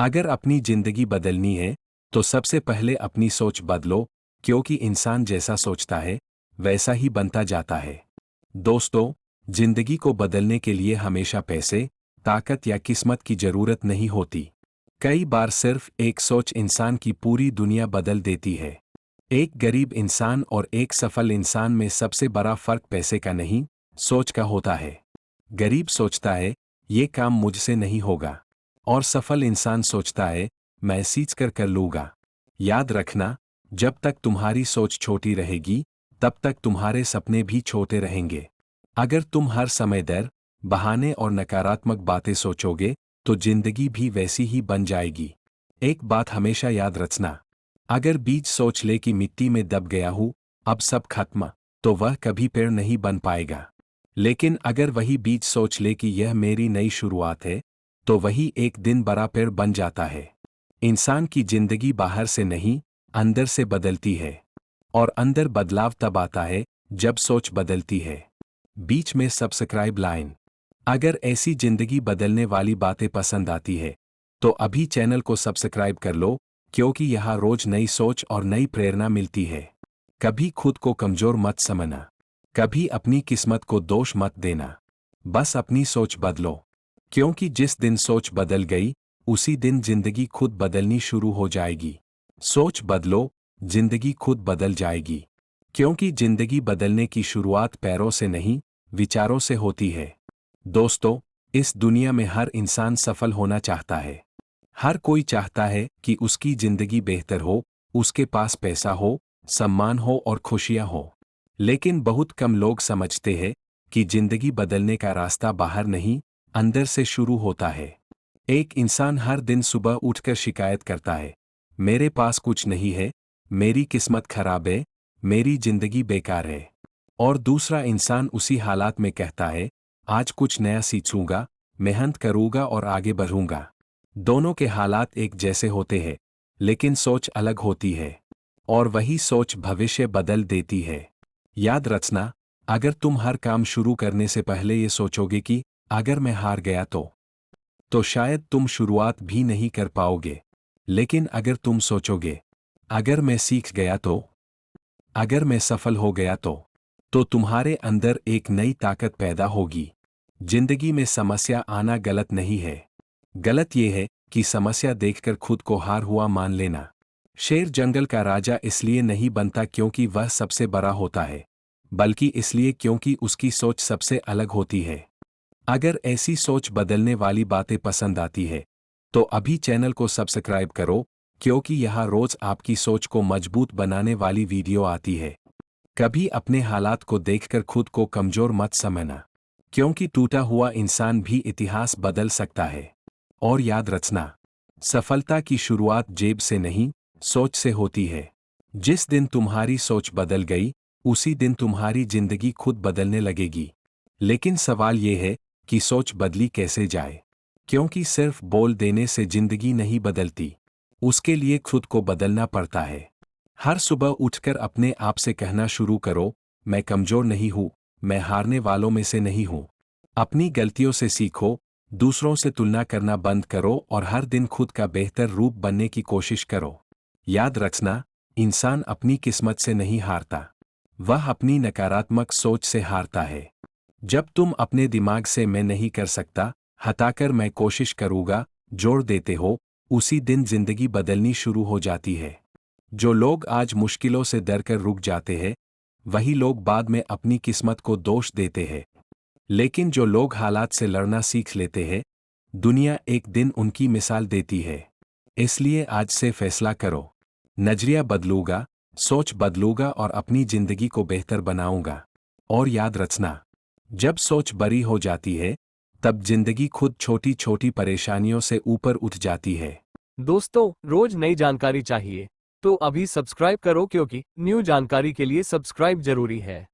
अगर अपनी जिंदगी बदलनी है तो सबसे पहले अपनी सोच बदलो, क्योंकि इंसान जैसा सोचता है वैसा ही बनता जाता है। दोस्तों, जिंदगी को बदलने के लिए हमेशा पैसे, ताकत या किस्मत की जरूरत नहीं होती। कई बार सिर्फ एक सोच इंसान की पूरी दुनिया बदल देती है। एक गरीब इंसान और एक सफल इंसान में सबसे बड़ा फर्क पैसे का नहीं, सोच का होता है। गरीब सोचता है ये काम मुझसे नहीं होगा, और सफल इंसान सोचता है मैं सीख कर लूंगा। याद रखना, जब तक तुम्हारी सोच छोटी रहेगी तब तक तुम्हारे सपने भी छोटे रहेंगे। अगर तुम हर समय डर, बहाने और नकारात्मक बातें सोचोगे तो जिंदगी भी वैसी ही बन जाएगी। एक बात हमेशा याद रखना, अगर बीज सोच ले कि मिट्टी में दब गया हूं, अब सब खत्म, तो वह कभी पेड़ नहीं बन पाएगा। लेकिन अगर वही बीज सोच ले कि यह मेरी नई शुरुआत है, तो वही एक दिन बड़ा पेड़ बन जाता है। इंसान की जिंदगी बाहर से नहीं, अंदर से बदलती है, और अंदर बदलाव तब आता है जब सोच बदलती है। बीच में सब्सक्राइब लाइन। अगर ऐसी जिंदगी बदलने वाली बातें पसंद आती है तो अभी चैनल को सब्सक्राइब कर लो, क्योंकि यहाँ रोज नई सोच और नई प्रेरणा मिलती है। कभी खुद को कमजोर मत समझना, कभी अपनी किस्मत को दोष मत देना। बस अपनी सोच बदलो, क्योंकि जिस दिन सोच बदल गई उसी दिन जिंदगी खुद बदलनी शुरू हो जाएगी। सोच बदलो, जिंदगी खुद बदल जाएगी, क्योंकि जिंदगी बदलने की शुरुआत पैरों से नहीं, विचारों से होती है। दोस्तों, इस दुनिया में हर इंसान सफल होना चाहता है। हर कोई चाहता है कि उसकी जिंदगी बेहतर हो, उसके पास पैसा हो, सम्मान हो और खुशियां हो। लेकिन बहुत कम लोग समझते हैं कि जिंदगी बदलने का रास्ता बाहर नहीं, अंदर से शुरू होता है। एक इंसान हर दिन सुबह उठकर शिकायत करता है, मेरे पास कुछ नहीं है, मेरी किस्मत खराब है, मेरी जिंदगी बेकार है। और दूसरा इंसान उसी हालात में कहता है, आज कुछ नया सीखूंगा, मेहनत करूंगा और आगे बढ़ूंगा। दोनों के हालात एक जैसे होते हैं, लेकिन सोच अलग होती है, और वही सोच भविष्य बदल देती है। याद रखना, अगर तुम हर काम शुरू करने से पहले ये सोचोगे कि अगर मैं हार गया तो शायद तुम शुरुआत भी नहीं कर पाओगे। लेकिन अगर तुम सोचोगे अगर मैं सीख गया अगर मैं सफल हो गया तो तुम्हारे अंदर एक नई ताकत पैदा होगी। जिंदगी में समस्या आना गलत नहीं है, गलत यह है कि समस्या देखकर खुद को हार हुआ मान लेना। शेर जंगल का राजा इसलिए नहीं बनता क्योंकि वह सबसे बड़ा होता है, बल्कि इसलिए क्योंकि उसकी सोच सबसे अलग होती है। अगर ऐसी सोच बदलने वाली बातें पसंद आती है तो अभी चैनल को सब्सक्राइब करो, क्योंकि यहाँ रोज आपकी सोच को मजबूत बनाने वाली वीडियो आती है। कभी अपने हालात को देखकर खुद को कमजोर मत समझना, क्योंकि टूटा हुआ इंसान भी इतिहास बदल सकता है। और याद रखना, सफलता की शुरुआत जेब से नहीं, सोच से होती है। जिस दिन तुम्हारी सोच बदल गई उसी दिन तुम्हारी जिंदगी खुद बदलने लगेगी। लेकिन सवाल यह है कि सोच बदली कैसे जाए, क्योंकि सिर्फ बोल देने से जिंदगी नहीं बदलती, उसके लिए खुद को बदलना पड़ता है। हर सुबह उठकर अपने आप से कहना शुरू करो, मैं कमजोर नहीं हूं, मैं हारने वालों में से नहीं हूं। अपनी गलतियों से सीखो, दूसरों से तुलना करना बंद करो और हर दिन खुद का बेहतर रूप बनने की कोशिश करो। याद रखना, इंसान अपनी किस्मत से नहीं हारता, वह अपनी नकारात्मक सोच से हारता है। जब तुम अपने दिमाग से मैं नहीं कर सकता हटाकर मैं कोशिश करूंगा जोड़ देते हो, उसी दिन जिंदगी बदलनी शुरू हो जाती है। जो लोग आज मुश्किलों से डरकर रुक जाते हैं वही लोग बाद में अपनी किस्मत को दोष देते हैं। लेकिन जो लोग हालात से लड़ना सीख लेते हैं, दुनिया एक दिन उनकी मिसाल देती है। इसलिए आज से फैसला करो, नजरिया बदलूंगा, सोच बदलूंगा और अपनी जिंदगी को बेहतर बनाऊंगा। और याद रखना, जब सोच बड़ी हो जाती है तब जिंदगी खुद छोटी छोटी परेशानियों से ऊपर उठ जाती है। दोस्तों, रोज नई जानकारी चाहिए तो अभी सब्सक्राइब करो, क्योंकि न्यू जानकारी के लिए सब्सक्राइब जरूरी है।